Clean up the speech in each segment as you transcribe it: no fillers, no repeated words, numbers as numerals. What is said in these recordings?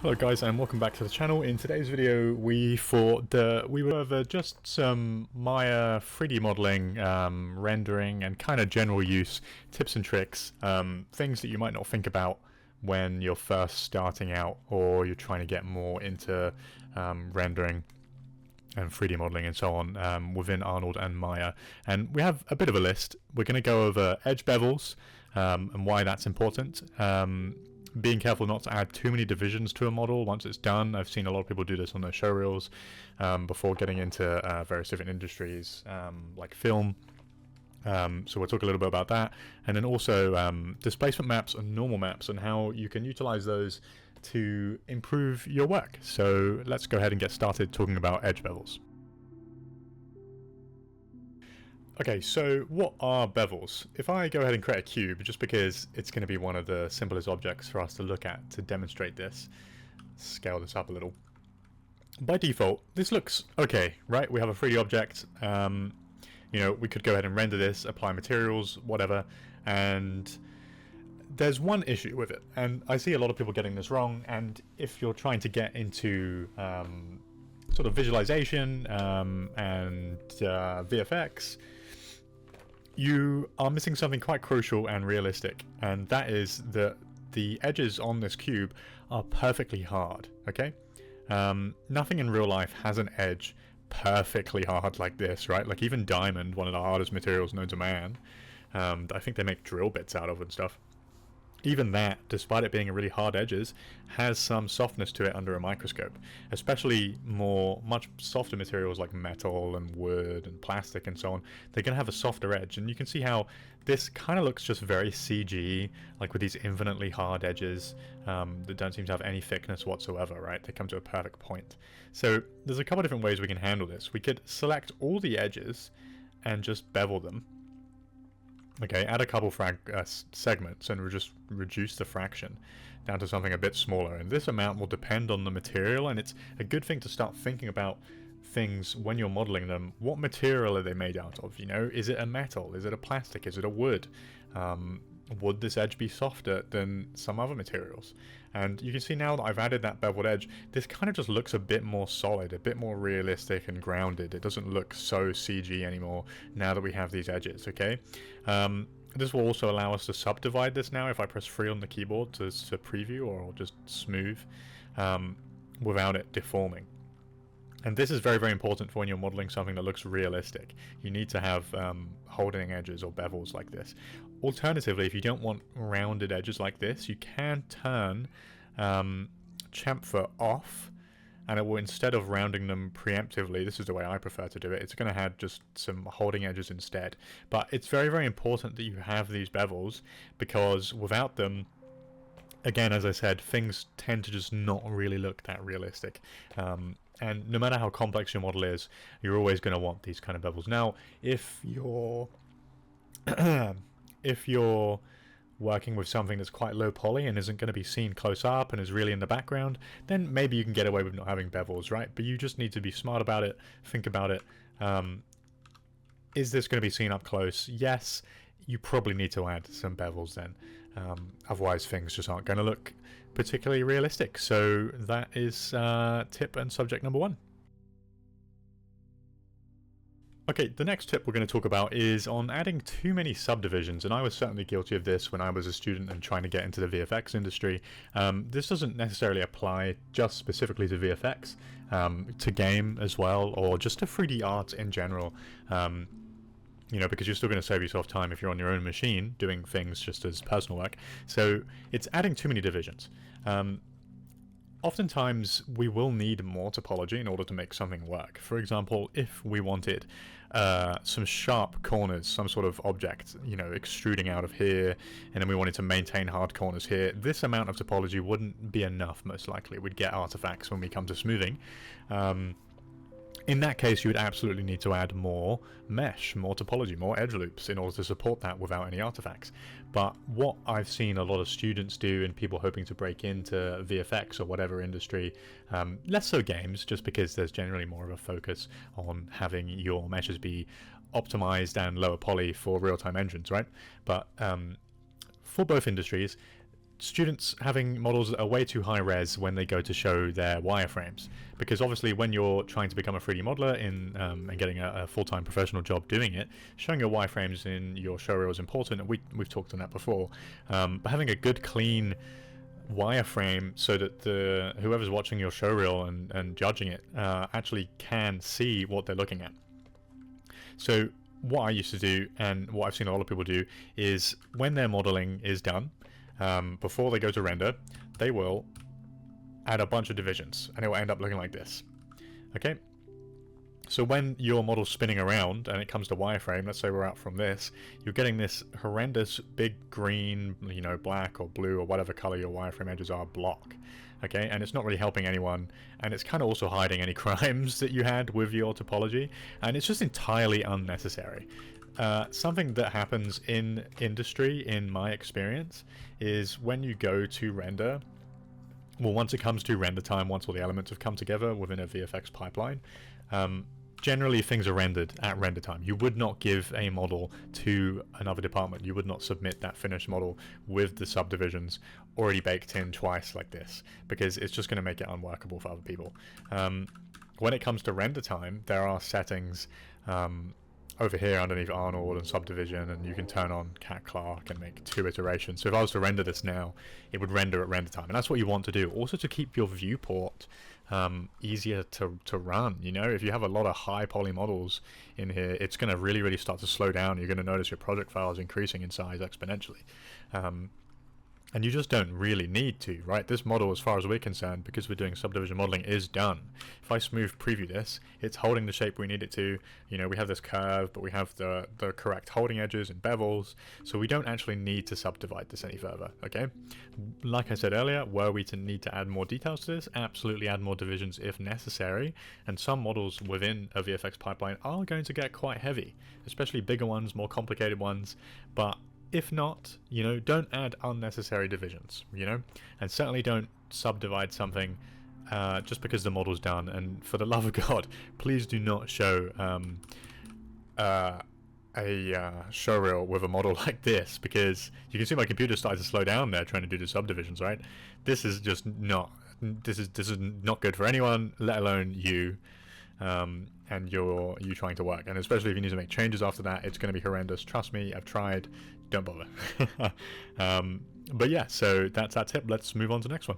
Hello guys, and welcome back to the channel. In today's video we thought that we would go over just some Maya 3D modeling, rendering and kind of general use tips and tricks, things that you might not think about when you're first starting out or you're trying to get more into rendering and 3D modeling and so on within Arnold and Maya. And we have a bit of a list. We're going to go over edge bevels and why that's important. Being careful not to add too many divisions to a model once it's done. I've seen a lot of people do this on their show reels before getting into various different industries like film. So we'll talk a little bit about that, and then also displacement maps and normal maps and how you can utilize those to improve your work. So let's go ahead and get started talking about edge bevels. Okay, so what are bevels? If I go ahead and create a cube, just because it's going to be one of the simplest objects for us to look at to demonstrate this, scale this up a little. By default, this looks okay, right? We have a 3D object. You know, we could go ahead and render this, apply materials, whatever, and there's one issue with it, and I see a lot of people getting this wrong. And if you're trying to get into sort of visualization and VFX, you are missing something quite crucial and realistic, and that is that the edges on this cube are perfectly hard, okay? Nothing in real life has an edge perfectly hard like this, right? Like even diamond, one of the hardest materials known to man, I think they make drill bits out of and stuff. Even that, despite it being a really hard edges, has some softness to it under a microscope. Especially much softer materials like metal and wood and plastic and so on, they're going to have a softer edge. And you can see how this kind of looks just very CG, like with these infinitely hard edges that don't seem to have any thickness whatsoever, right? They come to a perfect point. So there's a couple of different ways we can handle this. We could select all the edges and just bevel them. Okay, add a couple segments and just reduce the fraction down to something a bit smaller. And this amount will depend on the material, and it's a good thing to start thinking about things when you're modeling them. What material are they made out of? You know, is it a metal? Is it a plastic? Is it a wood? Would this edge be softer than some other materials? And you can see now that I've added that beveled edge, this kind of just looks a bit more solid, a bit more realistic and grounded. It doesn't look so CG anymore now that we have these edges, okay? This will also allow us to subdivide this now if I press 3 on the keyboard to preview or just smooth without it deforming. And this is very, very important for when you're modeling something that looks realistic. You need to have holding edges or bevels like this. Alternatively, if you don't want rounded edges like this, you can turn chamfer off, and it will, instead of rounding them preemptively, this is the way I prefer to do it, it's going to have just some holding edges instead. But it's very, very important that you have these bevels, because without them, again, as I said, things tend to just not really look that realistic. And no matter how complex your model is, you're always going to want these kind of bevels. Now, if you're if you're working with something that's quite low poly and isn't going to be seen close up and is really in the background, then maybe you can get away with not having bevels, right? But you just need to be smart about it, think about it. Is this going to be seen up close? Yes, you probably need to add some bevels then. Otherwise things just aren't going to look particularly realistic. So that is tip and subject number 1. Okay, the next tip we're going to talk about is on adding too many subdivisions, and I was certainly guilty of this when I was a student and trying to get into the VFX industry. This doesn't necessarily apply just specifically to VFX, to game as well, or just to 3D art in general. You know, because you're still going to save yourself time if you're on your own machine doing things just as personal work. So it's adding too many divisions. Oftentimes we will need more topology in order to make something work. For example, if we wanted some sharp corners, some sort of object, you know, extruding out of here, and then we wanted to maintain hard corners here, this amount of topology wouldn't be enough, most likely. We'd get artifacts when we come to smoothing. In that case, you would absolutely need to add more mesh, more topology, more edge loops in order to support that without any artifacts. But what I've seen a lot of students do, and people hoping to break into VFX or whatever industry, less so games, just because there's generally more of a focus on having your meshes be optimized and lower poly for real-time engines, right? But for both industries, students having models that are way too high res when they go to show their wireframes, because obviously when you're trying to become a 3D modeler and getting a full-time professional job doing it, showing your wireframes in your showreel is important, and we've talked on that before. But having a good clean wireframe so that whoever's watching your showreel and judging it actually can see what they're looking at. So what I used to do, and what I've seen a lot of people do, is when their modeling is done, before they go to render, they will add a bunch of divisions, and it will end up looking like this. Okay, so when your model's spinning around and it comes to wireframe, let's say we're out from this, you're getting this horrendous big green, you know, black or blue or whatever color your wireframe edges are block. Okay, and it's not really helping anyone, and it's kind of also hiding any crimes that you had with your topology, and it's just entirely unnecessary. Something that happens in industry, in my experience, is when you go to render, well, once it comes to render time, once all the elements have come together within a VFX pipeline, generally things are rendered at render time. You would not give a model to another department. You would not submit that finished model with the subdivisions already baked in twice like this, because it's just going to make it unworkable for other people. When it comes to render time, there are settings over here underneath Arnold and subdivision, and you can turn on Cat Clark and make 2 iterations. So if I was to render this now, it would render at render time, and that's what you want to do. Also to keep your viewport easier to run. You know, if you have a lot of high poly models in here, it's going to really start to slow down. You're going to notice your project file is increasing in size exponentially. And you just don't really need to, right? This model, as far as we're concerned, because we're doing subdivision modeling, is done. If I smooth preview this, it's holding the shape we need it to. You know, we have this curve, but we have the correct holding edges and bevels, so we don't actually need to subdivide this any further, okay? Like I said earlier, were we to need to add more details to this, absolutely add more divisions if necessary, and some models within a VFX pipeline are going to get quite heavy, especially bigger ones, more complicated ones, but if not, you know, don't add unnecessary divisions, you know, and certainly don't subdivide something just because the model's done. And for the love of God, please do not show a showreel with a model like this, because you can see my computer started to slow down there trying to do the subdivisions, right? This is just not, this is not good for anyone, let alone you. And you trying to work, and especially if you need to make changes after that, it's going to be horrendous. Trust me, I've tried. Don't bother. But yeah, so that's that tip. Let's move on to the next one.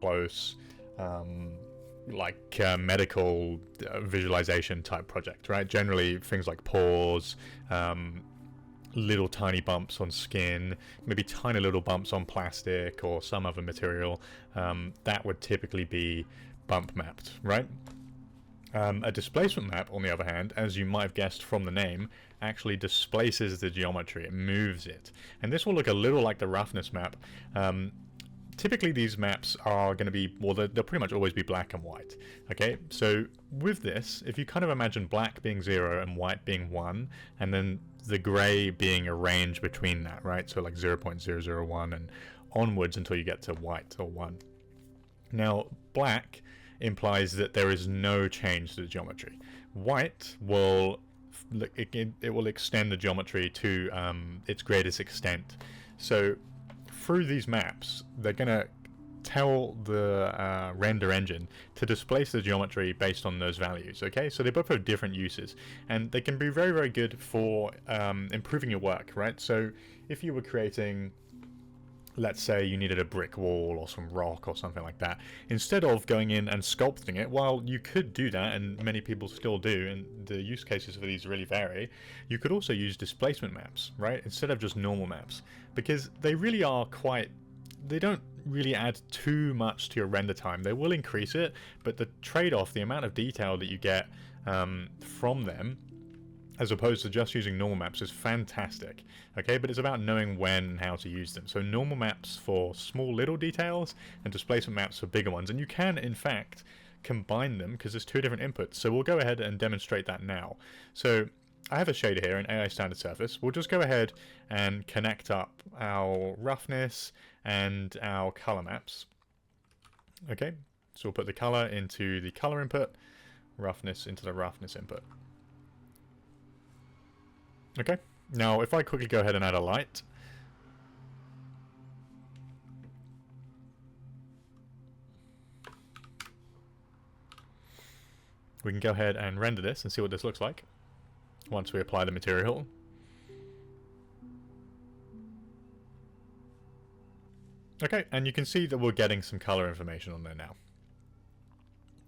Close, like medical visualization type project, right? Generally things like pores, little tiny bumps on skin, maybe tiny little bumps on plastic or some other material, that would typically be bump mapped, right? A displacement map, on the other hand, as you might have guessed from the name, actually displaces the geometry. It moves it, and this will look a little like the roughness map. Typically these maps are going to be, well, they'll pretty much always be black and white. Okay, so with this, if you kind of imagine black being 0 and white being 1, and then the gray being a range between that, right? So like 0.001 and onwards until you get to white or 1. Now, black implies that there is no change to the geometry. White will it will extend the geometry to its greatest extent. So through these maps, they're going to tell the render engine to displace the geometry based on those values. Okay, so they both have different uses, and they can be very good for improving your work, right? So if you were creating, let's say you needed a brick wall or some rock or something like that, instead of going in and sculpting it, while you could do that, and many people still do, and the use cases for these really vary, you could also use displacement maps, right, instead of just normal maps, because they really are quite, they don't really add too much to your render time. They will increase it, but the trade-off, the amount of detail that you get from them, as opposed to just using normal maps, is fantastic. Okay, but it's about knowing when and how to use them. So normal maps for small little details and displacement maps for bigger ones, and you can in fact combine them because there's 2 different inputs. So we'll go ahead and demonstrate that now. So I have a shader here, an AI standard surface. We'll just go ahead and connect up our roughness and our color maps. Okay, so we'll put the color into the color input, roughness into the roughness input. Okay, now if I quickly go ahead and add a light, We can go ahead and render this and see what this looks like once we apply the material. Okay, and you can see that we're getting some color information on there now.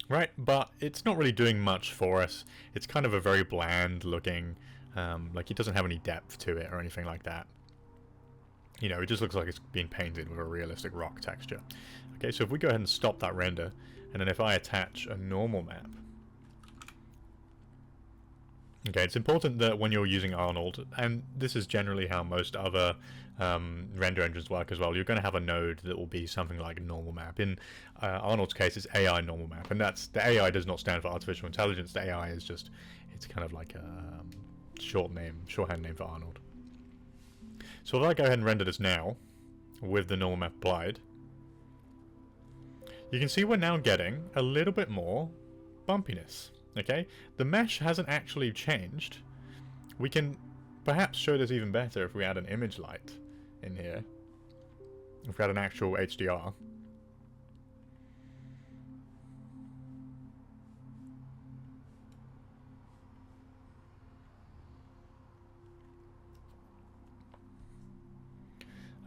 Right, but it's not really doing much for us. It's kind of a very bland looking, like it doesn't have any depth to it or anything like that. You know, it just looks like it's being painted with a realistic rock texture. Okay, so if we go ahead and stop that render, and then if I attach a normal map. Okay, it's important that when you're using Arnold, and this is generally how most other render engines work as well, you're going to have a node that will be something like normal map. In Arnold's case, it's AI normal map, and that's the AI does not stand for artificial intelligence. The AI is just, it's kind of like a shorthand name for Arnold. So if I go ahead and render this now with the normal map applied, you can see we're now getting a little bit more bumpiness. Okay, the mesh hasn't actually changed. We can perhaps show this even better if we add an image light in here. If we had an actual HDR.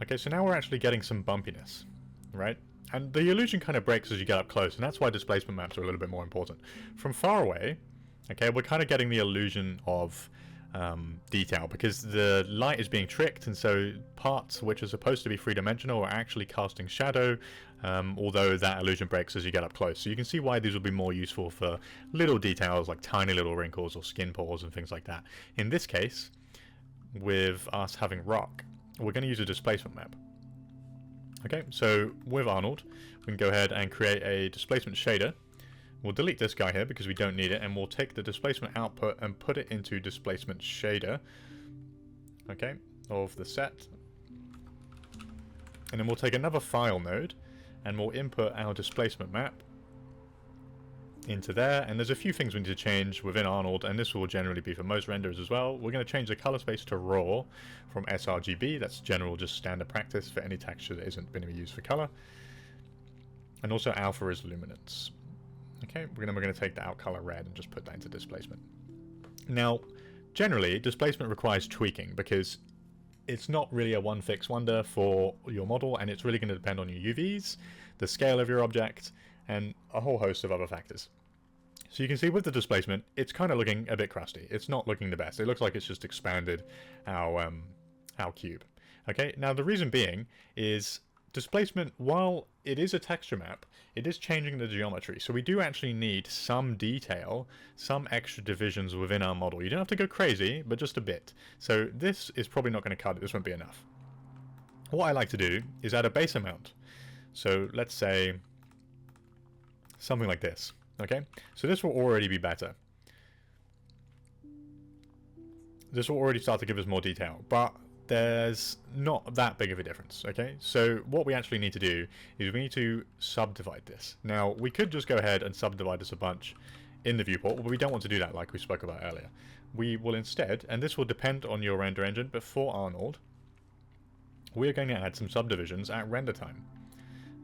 Okay, so now we're actually getting some bumpiness, right? And the illusion kind of breaks as you get up close, and that's why displacement maps are a little bit more important. From far away, okay, we're kind of getting the illusion of detail, because the light is being tricked, and so parts which are supposed to be three-dimensional are actually casting shadow, although that illusion breaks as you get up close. So you can see why these will be more useful for little details like tiny little wrinkles or skin pores and things like that. In this case, with us having rock, we're going to use a displacement map. Okay, so with Arnold, we can go ahead and create a displacement shader. We'll delete this guy here because we don't need it, and we'll take the displacement output and put it into displacement shader, okay, of the set. And then we'll take another file node, and we'll input our displacement map into there, and there's a few things we need to change within Arnold, and this will generally be for most renders as well. We're going to change the color space to raw from sRGB. That's general, just standard practice for any texture that isn't going to be used for color. And also alpha is luminance. Okay, we're going to take the out color red and just put that into displacement. Now, generally, displacement requires tweaking because it's not really a one fix wonder for your model, and it's really going to depend on your UVs, the scale of your object, and a whole host of other factors. So you can see with the displacement, it's kind of looking a bit crusty. It's not looking the best. It looks like it's just expanded our cube. Okay, now the reason being is displacement, while it is a texture map, it is changing the geometry. So we do actually need some detail, some extra divisions within our model. You don't have to go crazy, but just a bit. So this is probably not going to cut it. This won't be enough. What I like to do is add a base amount. So let's say something like this. Okay, so this will already be better. This will already start to give us more detail, but there's not that big of a difference. Okay, so what we actually need to do is we need to subdivide this. Now, we could just go ahead and subdivide this a bunch in the viewport, but we don't want to do that like we spoke about earlier. We will instead, and this will depend on your render engine, but for Arnold, we're going to add some subdivisions at render time.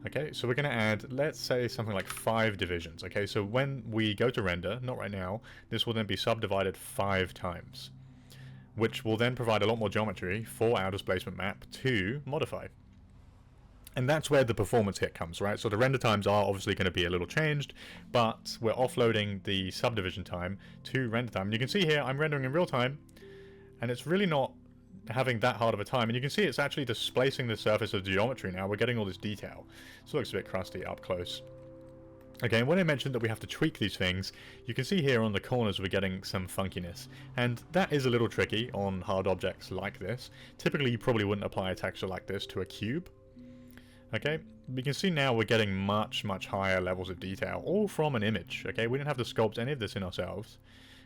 Okay, so we're going to add, let's say, something like 5 divisions. Okay, so when we go to render, not right now, this will then be subdivided 5 times, which will then provide a lot more geometry for our displacement map to modify. And that's where the performance hit comes, right? So the render times are obviously going to be a little changed, but we're offloading the subdivision time to render time. And you can see here, I'm rendering in real time, and it's really not having that hard of a time, and you can see it's actually displacing the surface of geometry now. We're getting all this detail. So it looks a bit crusty up close. Okay, and when I mentioned that we have to tweak these things, you can see here on the corners we're getting some funkiness, and that is a little tricky on hard objects like this. Typically you probably wouldn't apply a texture like this to a cube. Okay, we can see now we're getting much higher levels of detail, all from an image. Okay, we didn't have to sculpt any of this in ourselves.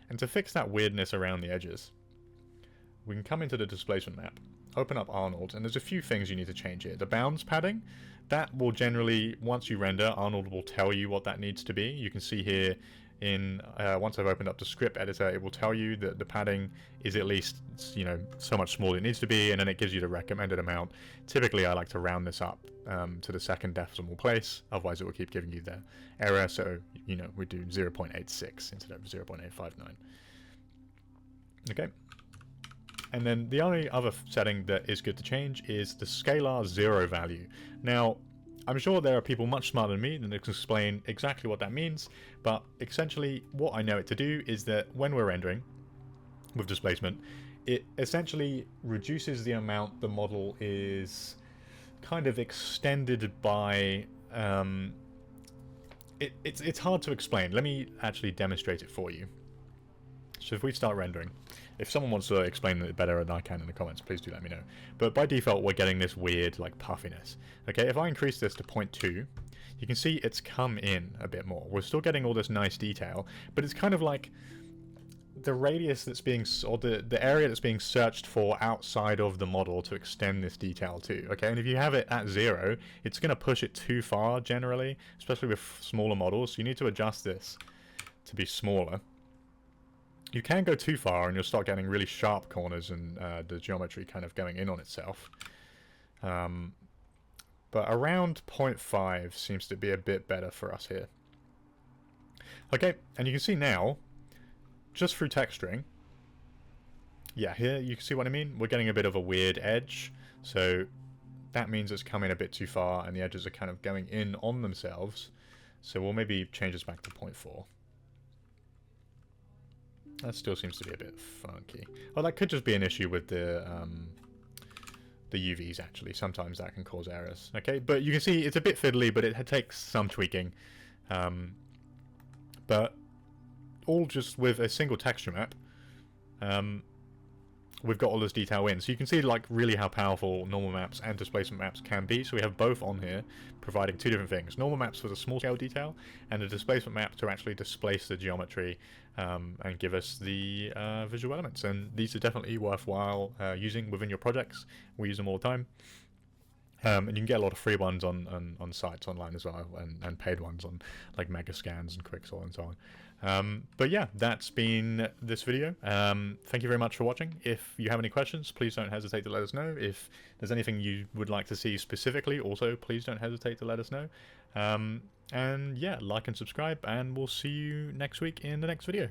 And to fix that weirdness around the edges, we can come into the displacement map, open up Arnold, and there's a few things you need to change here. The bounds padding, that will generally, once you render, Arnold will tell you what that needs to be. You can see here, in once I've opened up the script editor, it will tell you that the padding is at least, you know, so much smaller than it needs to be, and then it gives you the recommended amount. Typically I like to round this up to the second decimal place, otherwise it will keep giving you the error. So, you know, we do 0.86 instead of 0.859. Okay. And then the only other setting that is good to change is the scalar 0 value. Now, I'm sure there are people much smarter than me that can explain exactly what that means, but essentially what I know it to do is that when we're rendering with displacement, it essentially reduces the amount the model is kind of extended by... it's hard to explain. Let me actually demonstrate it for you. So if we start rendering, if someone wants to explain it better than I can in the comments, please do let me know. But by default, we're getting this weird, like, puffiness. Okay, if I increase this to 0.2, you can see it's come in a bit more. We're still getting all this nice detail, but it's kind of like the radius that's being, or the area that's being searched for outside of the model to extend this detail to. Okay, and if you have it at 0, it's going to push it too far generally, especially with smaller models. So you need to adjust this to be smaller. You can go too far and you'll start getting really sharp corners and the geometry kind of going in on itself. But around 0.5 seems to be a bit better for us here. Okay, and you can see now, just through texturing, yeah, here you can see what I mean. We're getting a bit of a weird edge, so that means it's coming a bit too far and the edges are kind of going in on themselves. So we'll maybe change this back to 0.4. That still seems to be a bit funky. Oh, that could just be an issue with the UVs, actually. Sometimes that can cause errors. Okay, but you can see it's a bit fiddly, but it takes some tweaking. But all just with a single texture map, we've got all this detail in. So you can see, like, really how powerful normal maps and displacement maps can be. So we have both on here, providing two different things. Normal maps for the small scale detail, and a displacement map to actually displace the geometry and give us the visual elements. And these are definitely worthwhile using within your projects. We use them all the time. And you can get a lot of free ones on sites online as well, and paid ones on like Megascans and Quixel and so on. But yeah, that's been this video. Thank you very much for watching. If you have any questions, please don't hesitate to let us know. If there's anything you would like to see specifically, also please don't hesitate to let us know. And yeah, like and subscribe, and we'll see you next week in the next video.